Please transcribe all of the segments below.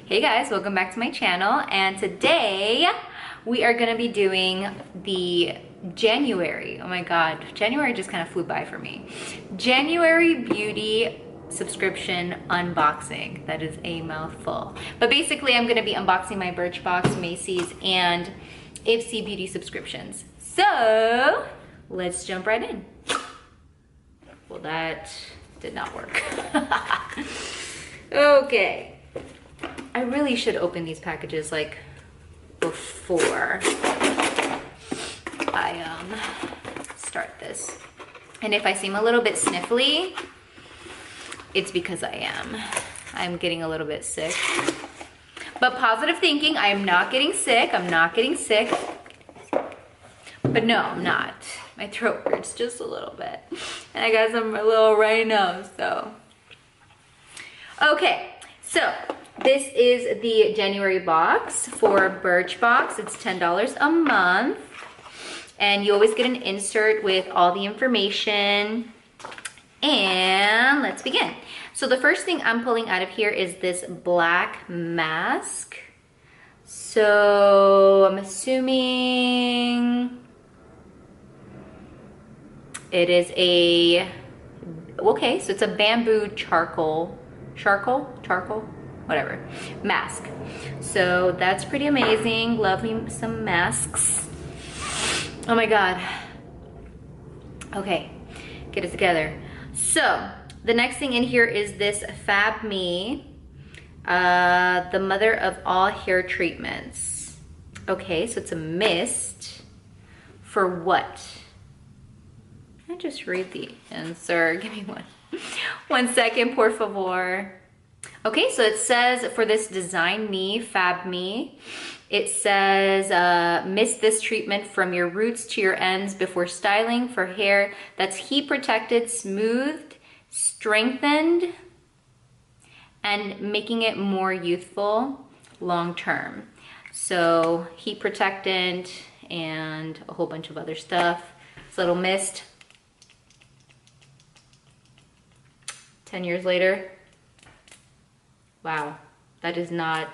Hey guys, welcome back to my channel, and today we are gonna be doing the January, oh my god, January just kind of flew by for me. January beauty subscription unboxing. That is a mouthful. But basically I'm gonna be unboxing my Birchbox, Macy's, and Ipsy beauty subscriptions. So let's jump right in. Well, that did not work. Okay. I really should open these packages like before I start this. And if I seem a little bit sniffly, it's because I am. I'm getting a little bit sick. But positive thinking, I am not getting sick. I'm not getting sick. But no, I'm not. My throat hurts just a little bit. And I got some little runny nose, so. Okay, so this is the January box for Birchbox. It's $10 a month. And you always get an insert with all the information. And let's begin. So the first thing I'm pulling out of here is this Blaq mask. So I'm assuming it is a, okay, so it's a bamboo charcoal, whatever, mask. So that's pretty amazing. Love me some masks. Oh my God. Okay, get it together. So the next thing in here is this Fab Me, the mother of all hair treatments. Okay, so it's a mist for what? Can I just read the answer? Give me one second, por favor. Okay, so it says for this Design Me, Fab Me, it says, mist this treatment from your roots to your ends before styling for hair that's heat protected, smoothed, strengthened, and making it more youthful long term. So heat protectant and a whole bunch of other stuff. This little mist. 10 years later. Wow, that is not,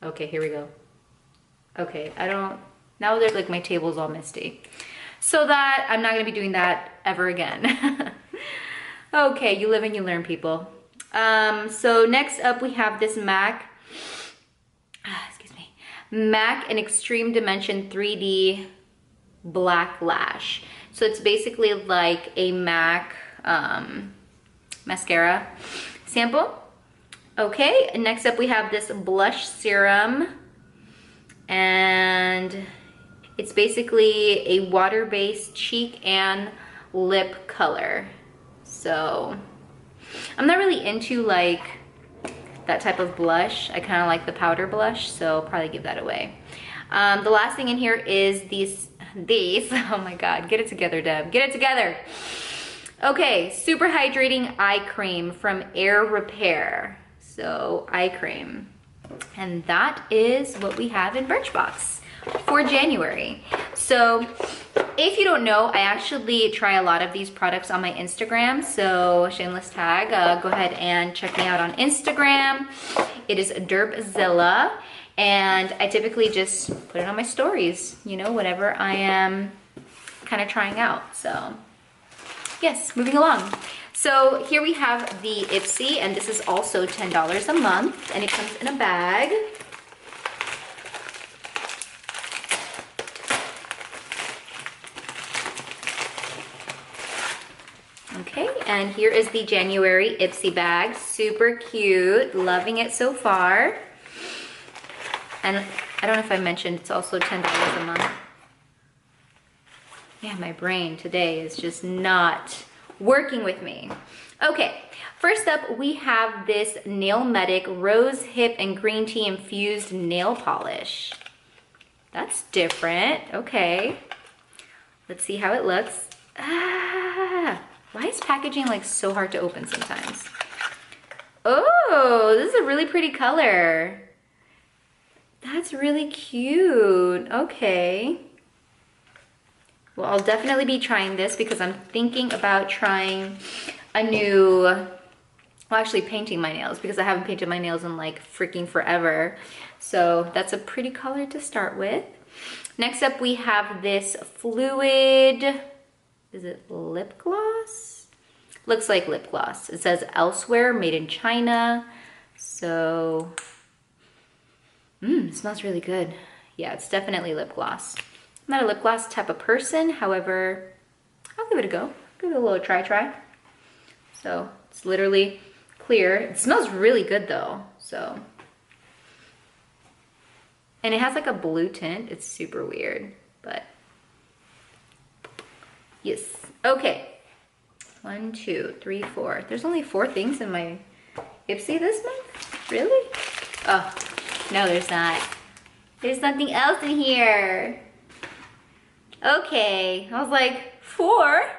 okay, here we go. Okay, now there's like my table's all misty. So that, I'm not gonna be doing that ever again. Okay, you live and you learn, people. So next up we have this MAC, MAC in Extreme Dimension 3D Black Lash. So it's basically like a MAC mascara sample. Okay, and next up we have this blush serum, and it's basically a water-based cheek and lip color. So I'm not really into like that type of blush. I kind of like the powder blush, so I'll probably give that away. The last thing in here is these, oh my God, get it together, Deb, get it together. Okay, Super Hydrating Eye Cream from Repair. So eye cream. And that is what we have in Birchbox for January. So if you don't know, I actually try a lot of these products on my Instagram. So shameless tag, go ahead and check me out on Instagram. It is Derpzilla. And I typically just put it on my stories, you know, whatever I am kind of trying out. So yes, moving along. So here we have the Ipsy, and this is also $10 a month, and it comes in a bag. Okay, and here is the January Ipsy bag. Super cute, loving it so far. And I don't know if I mentioned, it's also $10 a month. Yeah, my brain today is just not working with me. Okay, first up we have this NAILMEDIC Rose Hip and Green Tea Infused Nail Polish. That's different. Okay, let's see how it looks. Ah, why is packaging like so hard to open sometimes? Oh, this is a really pretty color. That's really cute. Okay. Well, I'll definitely be trying this because I'm thinking about trying a new well, actually painting my nails, because I haven't painted my nails in like freaking forever. So that's a pretty color to start with. Next up we have this FLUIDE, is it lip gloss? Looks like lip gloss. It says Elsewhere, made in China. So, it smells really good. Yeah, it's definitely lip gloss. I'm not a lip gloss type of person, however, I'll give it a go. Give it a little try. So it's literally clear. It smells really good though, so. And it has like a blue tint. It's super weird, but yes. Okay, 1, 2, 3, 4. There's only 4 things in my Ipsy this month? Really? Oh, no, there's not. There's nothing else in here. Okay, I was like, 4?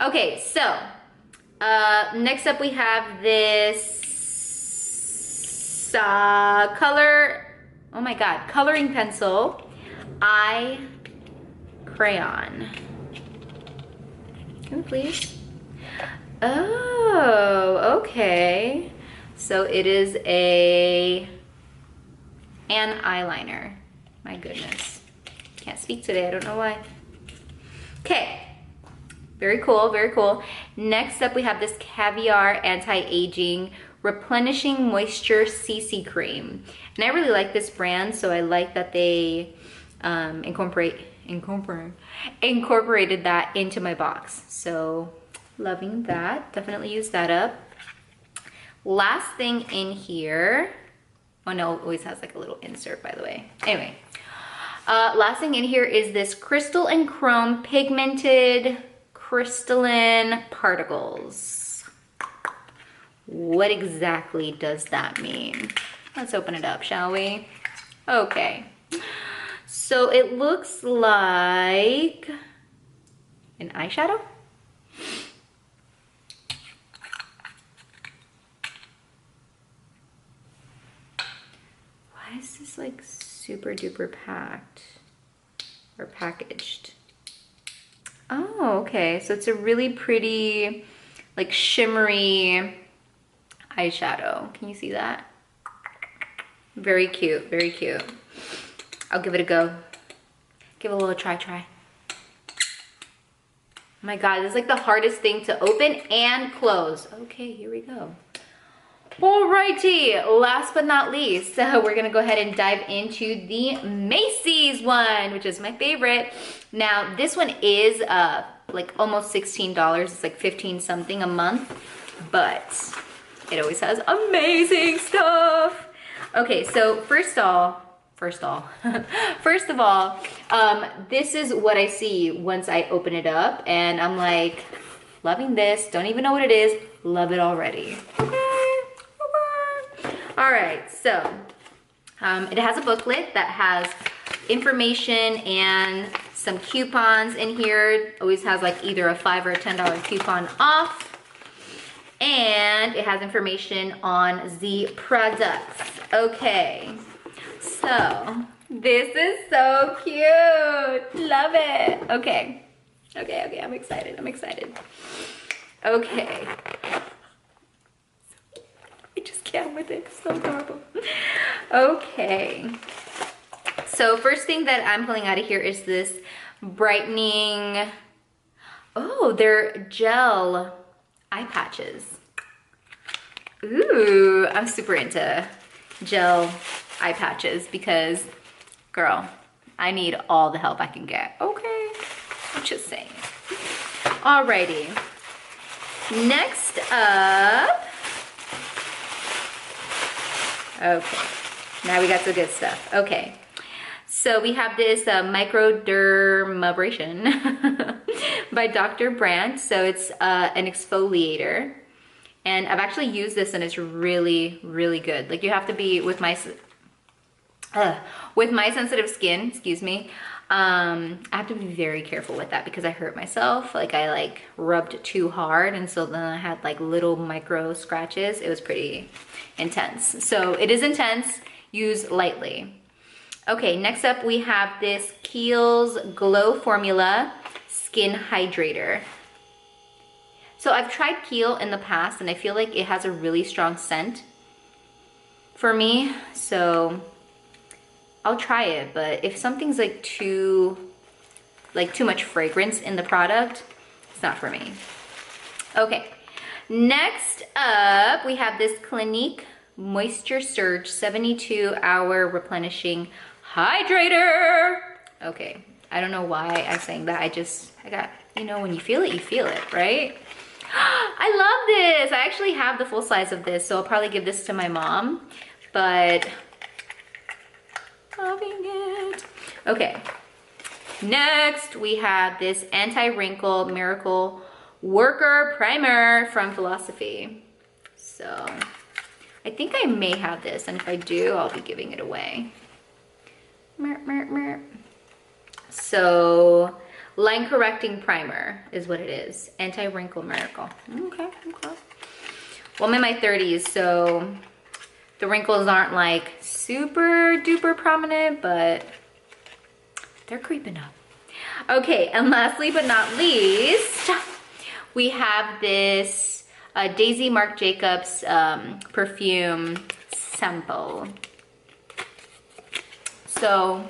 Okay, so, next up we have this coloring pencil, eye crayon. Can we please? Oh, okay. So it is an eyeliner. My goodness. Can't speak today, I don't know why. Okay. Very cool, very cool. Next up we have this Caviar Anti-Aging Replenishing Moisture CC Cream. And I really like this brand, so I like that they incorporated that into my box. So loving that, definitely use that up. Last thing in here, oh no, it always has like a little insert, by the way. Anyway, last thing in here is this Crystal and Chrome Pigmented Crystalline Particles. What exactly does that mean? Let's open it up, shall we? Okay. So it looks like an eyeshadow. Why is this like super duper packed or packaged? Oh, okay. So it's a really pretty, like shimmery eyeshadow. Can you see that? Very cute, very cute. I'll give it a go. Give it a little try. Oh my God, this is like the hardest thing to open and close. Okay, here we go. Alrighty, last but not least, we're gonna go ahead and dive into the Macy's one, which is my favorite. Now, this one is like almost $16. It's like 15 something a month, but it always has amazing stuff. Okay, so first of all, this is what I see once I open it up, and I'm like, loving this, don't even know what it is, love it already. All right, so it has a booklet that has information and some coupons in here. Always has like either a $5 or a $10 coupon off. And it has information on the products. Okay, so this is so cute. Love it. Okay, I'm excited. Okay. I just can't with it. It's so adorable. Okay. So first thing that I'm pulling out of here is this brightening. Oh, they're gel eye patches. Ooh, I'm super into gel eye patches because, girl, I need all the help I can get. Okay, I'm just saying. Alrighty. Next up. Okay, now we got some good stuff. Okay, so we have this microdermabrasion by Dr. Brandt. So it's an exfoliator. And I've actually used this and it's really, really good. Like you have to be, with my sensitive skin, excuse me, I have to be very careful with that because I hurt myself. Like I rubbed too hard and so then I had like little micro scratches. It was pretty intense. So it is intense, use lightly. Okay, next up we have this Kiehl's Glow Formula Skin Hydrator. So I've tried Kiehl in the past and I feel like it has a really strong scent for me. So I'll try it, but if something's like too much fragrance in the product, it's not for me. Okay, next up we have this Clinique Moisture Surge 72-hour replenishing hydrator. Okay, I don't know why I sang that. I got, you know, when you feel it, right? I love this. I actually have the full size of this, so I'll probably give this to my mom, but loving it. Okay, next we have this Anti-Wrinkle Miracle Worker Primer from Philosophy. So I think I may have this, and if I do, I'll be giving it away. So line correcting primer is what it is. Anti-Wrinkle Miracle. Okay. Well, I'm in my 30s, so the wrinkles aren't like super duper prominent, but they're creeping up. Okay, and lastly but not least, we have this Daisy Marc Jacobs perfume sample. So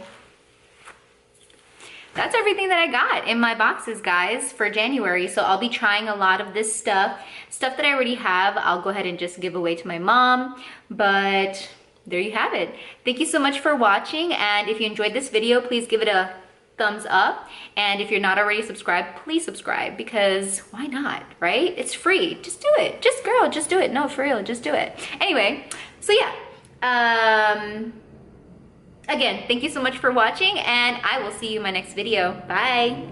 that's everything that I got in my boxes, guys, for January. So I'll be trying a lot of this stuff that I already have. I'll go ahead and just give away to my mom, but there you have it. Thank you so much for watching, and if you enjoyed this video, please give it a thumbs up, and if you're not already subscribed, please subscribe, because why not, right? It's free. Just do it. Just do it. No, for real, just do it. Anyway, so yeah, again, thank you so much for watching, and I will see you in my next video. Bye.